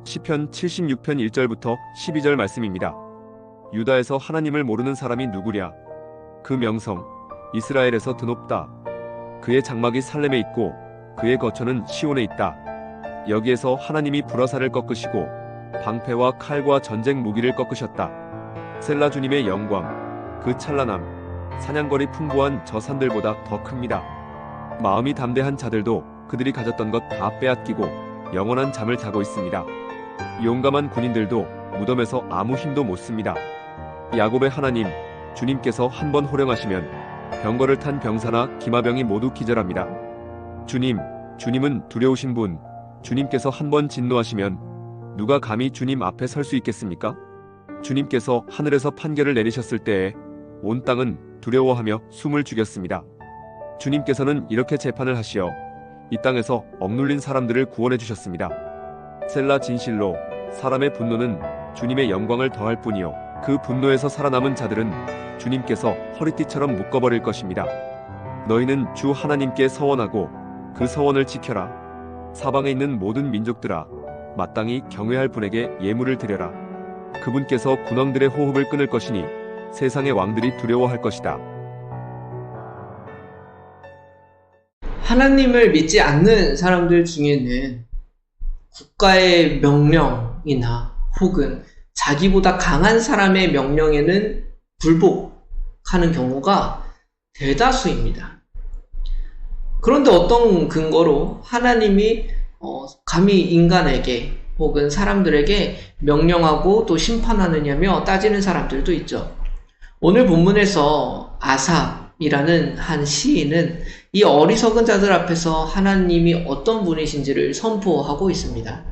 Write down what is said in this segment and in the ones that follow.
시편 76편 1절부터 12절 말씀입니다. 유다에서 하나님을 모르는 사람이 누구랴? 그 명성 이스라엘에서 드높다. 그의 장막이 살렘에 있고 그의 거처는 시온에 있다. 여기에서 하나님이 불화살을 꺾으시고 방패와 칼과 전쟁 무기를 꺾으셨다. 셀라 주님의 영광, 그 찬란함, 사냥거리 풍부한 저 산들보다 더 큽니다. 마음이 담대한 자들도 그들이 가졌던 것 다 빼앗기고 영원한 잠을 자고 있습니다. 용감한 군인들도 무덤에서 아무 힘도 못 씁니다. 야곱의 하나님, 주님께서 한 번 호령하시면 병거를 탄 병사나 기마병이 모두 기절합니다. 주님은 두려우신 분, 주님께서 한 번 진노하시면 누가 감히 주님 앞에 설 수 있겠습니까? 주님께서 하늘에서 판결을 내리셨을 때에 온 땅은 두려워하며 숨을 죽였습니다. 주님께서는 이렇게 재판을 하시어 이 땅에서 억눌린 사람들을 구원해 주셨습니다. 셀라 진실로 사람의 분노는 주님의 영광을 더할 뿐이요 그 분노에서 살아남은 자들은 주님께서 허리띠처럼 묶어버릴 것입니다. 너희는 주 하나님께 서원하고 그 서원을 지켜라. 사방에 있는 모든 민족들아, 마땅히 경외할 분에게 예물을 드려라. 그분께서 군왕들의 호흡을 끊을 것이니 세상의 왕들이 두려워할 것이다. 하나님을 믿지 않는 사람들 중에는 국가의 명령이나 혹은 자기보다 강한 사람의 명령에는 불복하는 경우가 대다수입니다. 그런데 어떤 근거로 하나님이 감히 인간에게 혹은 사람들에게 명령하고 또 심판하느냐며 따지는 사람들도 있죠. 오늘 본문에서 아삽이라는 한 시인은 이 어리석은 자들 앞에서 하나님이 어떤 분이신지를 선포하고 있습니다.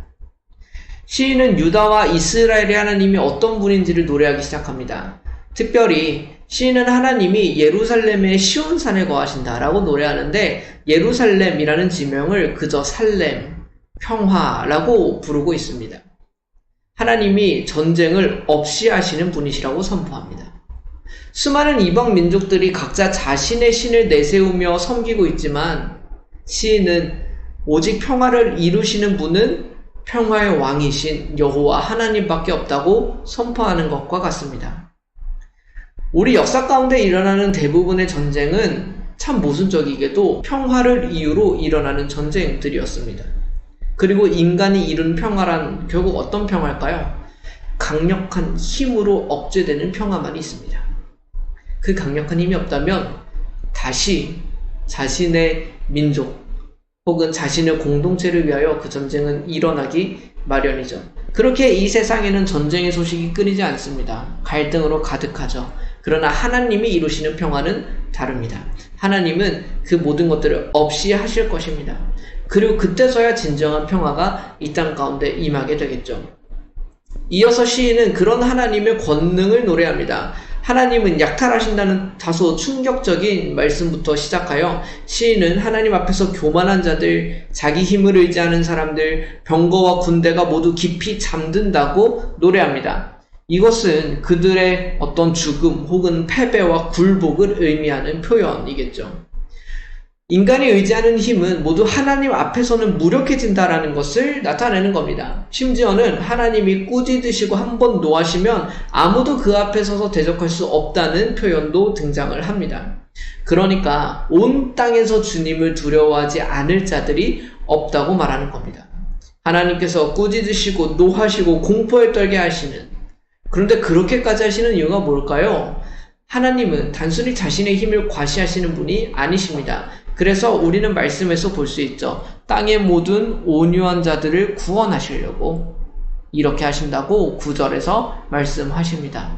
시인은 유다와 이스라엘의 하나님이 어떤 분인지를 노래하기 시작합니다. 특별히 시인은 하나님이 예루살렘의 시온산에 거하신다라고 노래하는데 예루살렘이라는 지명을 그저 살렘, 평화라고 부르고 있습니다. 하나님이 전쟁을 없이 하시는 분이시라고 선포합니다. 수많은 이방 민족들이 각자 자신의 신을 내세우며 섬기고 있지만 시인은 오직 평화를 이루시는 분은 평화의 왕이신 여호와 하나님밖에 없다고 선포하는 것과 같습니다. 우리 역사 가운데 일어나는 대부분의 전쟁은 참 모순적이게도 평화를 이유로 일어나는 전쟁들이었습니다. 그리고 인간이 이룬 평화란 결국 어떤 평화일까요? 강력한 힘으로 억제되는 평화만 있습니다. 그 강력한 힘이 없다면 다시 자신의 민족 혹은 자신의 공동체를 위하여 그 전쟁은 일어나기 마련이죠. 그렇게 이 세상에는 전쟁의 소식이 끊이지 않습니다. 갈등으로 가득하죠. 그러나 하나님이 이루시는 평화는 다릅니다. 하나님은 그 모든 것들을 없이 하실 것입니다. 그리고 그때서야 진정한 평화가 이 땅 가운데 임하게 되겠죠. 이어서 시인은 그런 하나님의 권능을 노래합니다. 하나님은 약탈하신다는 다소 충격적인 말씀부터 시작하여 시인은 하나님 앞에서 교만한 자들, 자기 힘을 의지하는 사람들, 병거와 군대가 모두 깊이 잠든다고 노래합니다. 이것은 그들의 어떤 죽음 혹은 패배와 굴복을 의미하는 표현이겠죠. 인간이 의지하는 힘은 모두 하나님 앞에서는 무력해진다라는 것을 나타내는 겁니다. 심지어는 하나님이 꾸짖으시고 한번 노하시면 아무도 그 앞에 서서 대적할 수 없다는 표현도 등장을 합니다. 그러니까 온 땅에서 주님을 두려워하지 않을 자들이 없다고 말하는 겁니다. 하나님께서 꾸짖으시고 노하시고 공포에 떨게 하시는, 그런데 그렇게까지 하시는 이유가 뭘까요? 하나님은 단순히 자신의 힘을 과시하시는 분이 아니십니다. 그래서 우리는 말씀에서 볼 수 있죠. 땅의 모든 온유한 자들을 구원하시려고 이렇게 하신다고 9절에서 말씀하십니다.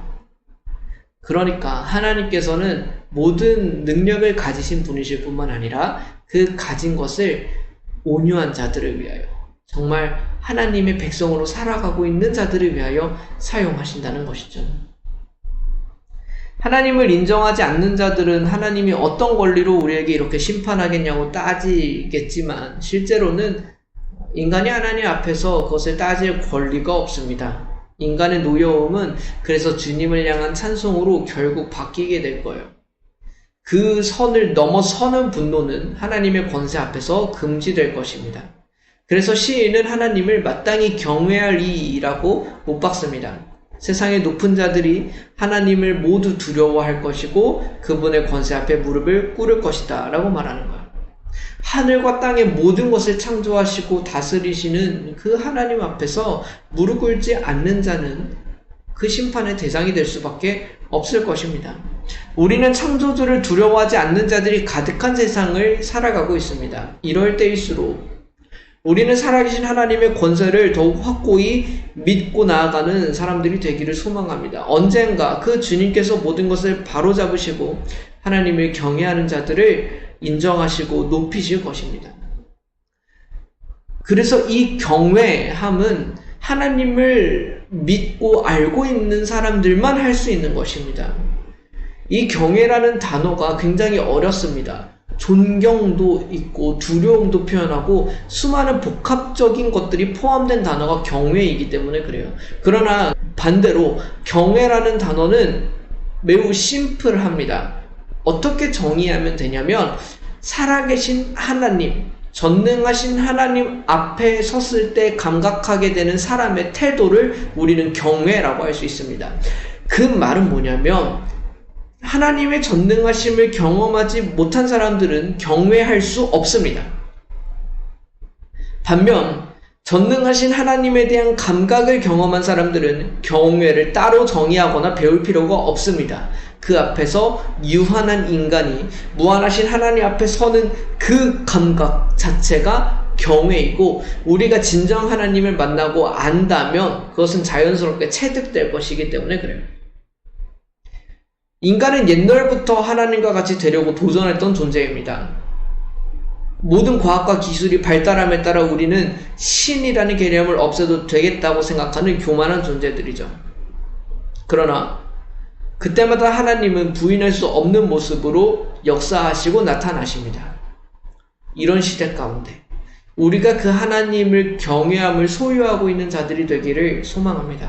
그러니까 하나님께서는 모든 능력을 가지신 분이실 뿐만 아니라 그 가진 것을 온유한 자들을 위하여, 정말 하나님의 백성으로 살아가고 있는 자들을 위하여 사용하신다는 것이죠. 하나님을 인정하지 않는 자들은 하나님이 어떤 권리로 우리에게 이렇게 심판하겠냐고 따지겠지만 실제로는 인간이 하나님 앞에서 그것을 따질 권리가 없습니다. 인간의 노여움은 그래서 주님을 향한 찬송으로 결국 바뀌게 될 거예요. 그 선을 넘어서는 분노는 하나님의 권세 앞에서 금지될 것입니다. 그래서 시인은 하나님을 마땅히 경외할 이라고 못 박습니다. 세상의 높은 자들이 하나님을 모두 두려워할 것이고 그분의 권세 앞에 무릎을 꿇을 것이다 라고 말하는 거예요. 하늘과 땅의 모든 것을 창조하시고 다스리시는 그 하나님 앞에서 무릎 꿇지 않는 자는 그 심판의 대상이 될 수밖에 없을 것입니다. 우리는 창조주를 두려워하지 않는 자들이 가득한 세상을 살아가고 있습니다. 이럴 때일수록 우리는 살아계신 하나님의 권세를 더욱 확고히 믿고 나아가는 사람들이 되기를 소망합니다. 언젠가 그 주님께서 모든 것을 바로잡으시고 하나님을 경외하는 자들을 인정하시고 높이실 것입니다. 그래서 이 경외함은 하나님을 믿고 알고 있는 사람들만 할 수 있는 것입니다. 이 경외라는 단어가 굉장히 어렵습니다. 존경도 있고 두려움도 표현하고 수많은 복합적인 것들이 포함된 단어가 경외이기 때문에 그래요. 그러나 반대로 경외라는 단어는 매우 심플합니다. 어떻게 정의하면 되냐면 살아계신 하나님, 전능하신 하나님 앞에 섰을 때 감각하게 되는 사람의 태도를 우리는 경외라고 할 수 있습니다. 그 말은 뭐냐면 하나님의 전능하심을 경험하지 못한 사람들은 경외할 수 없습니다. 반면 전능하신 하나님에 대한 감각을 경험한 사람들은 경외를 따로 정의하거나 배울 필요가 없습니다. 그 앞에서 유한한 인간이 무한하신 하나님 앞에 서는 그 감각 자체가 경외이고 우리가 진정 하나님을 만나고 안다면 그것은 자연스럽게 체득될 것이기 때문에 그래요. 인간은 옛날부터 하나님과 같이 되려고 도전했던 존재입니다. 모든 과학과 기술이 발달함에 따라 우리는 신이라는 개념을 없애도 되겠다고 생각하는 교만한 존재들이죠. 그러나 그때마다 하나님은 부인할 수 없는 모습으로 역사하시고 나타나십니다. 이런 시대 가운데 우리가 그 하나님을 경외함을 소유하고 있는 자들이 되기를 소망합니다.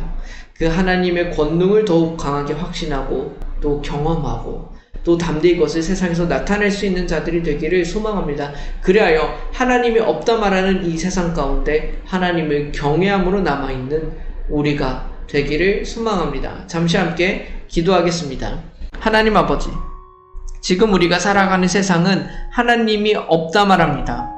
그 하나님의 권능을 더욱 강하게 확신하고 또 경험하고 또 담대히 그것을 세상에서 나타낼 수 있는 자들이 되기를 소망합니다. 그리하여 하나님이 없다 말하는 이 세상 가운데 하나님을 경외함으로 남아있는 우리가 되기를 소망합니다. 잠시 함께 기도하겠습니다. 하나님 아버지, 지금 우리가 살아가는 세상은 하나님이 없다 말합니다.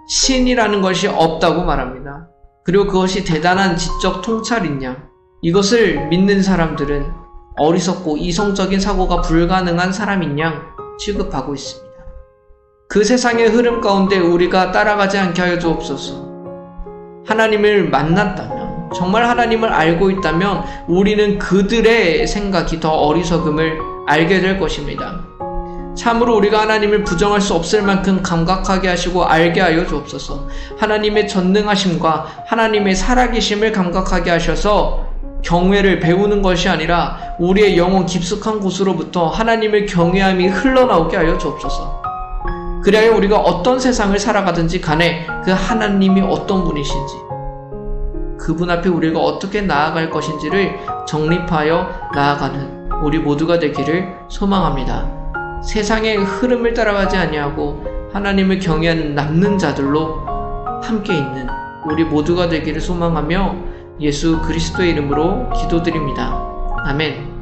신이라는 것이 없다고 말합니다. 그리고 그것이 대단한 지적 통찰인 양, 이것을 믿는 사람들은 어리석고 이성적인 사고가 불가능한 사람인 양 취급하고 있습니다. 그 세상의 흐름 가운데 우리가 따라가지 않게 하여 주옵소서. 하나님을 만났다면, 정말 하나님을 알고 있다면 우리는 그들의 생각이 더 어리석음을 알게 될 것입니다. 참으로 우리가 하나님을 부정할 수 없을 만큼 감각하게 하시고 알게 하여 주옵소서. 하나님의 전능하심과 하나님의 살아계심을 감각하게 하셔서 경외를 배우는 것이 아니라 우리의 영혼 깊숙한 곳으로부터 하나님을 경외함이 흘러나오게 하여 주옵소서. 그래야 우리가 어떤 세상을 살아가든지 간에 그 하나님이 어떤 분이신지, 그분 앞에 우리가 어떻게 나아갈 것인지를 정립하여 나아가는 우리 모두가 되기를 소망합니다. 세상의 흐름을 따라가지 아니하고 하나님을 경외하는 남는 자들로 함께 있는 우리 모두가 되기를 소망하며 예수 그리스도의 이름으로 기도드립니다. 아멘.